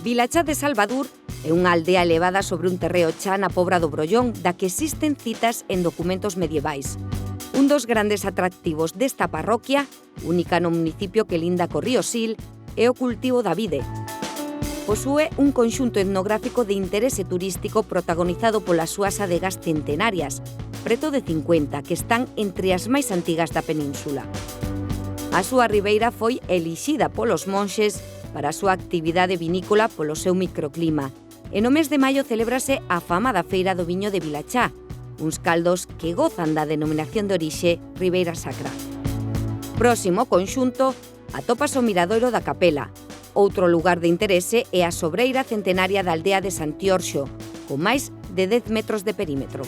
Vilachá de Salvador é unha aldea elevada sobre un terreo chá na Pobra do Brollón, da que existen citas en documentos medievais. Un dos grandes atractivos desta parroquia, única no municipio que linda co río Sil, é o cultivo da vide. Posúe un conxunto etnográfico de interese turístico protagonizado polas súas adegas centenarias, preto de 50, que están entre as máis antigas da península. A súa ribeira foi elixida polos monxes para a súa actividade vinícola polo seu microclima, e no mes de maio celébrase a afamada Feira do Viño de Vilachá, uns caldos que gozan da denominación de orixe Ribeira Sacra. Próximo conxunto atópase o Miradoiro da Capela. Outro lugar de interese é a sobreira centenaria da aldea de Santiorxo, con máis de 10 metros de perímetro.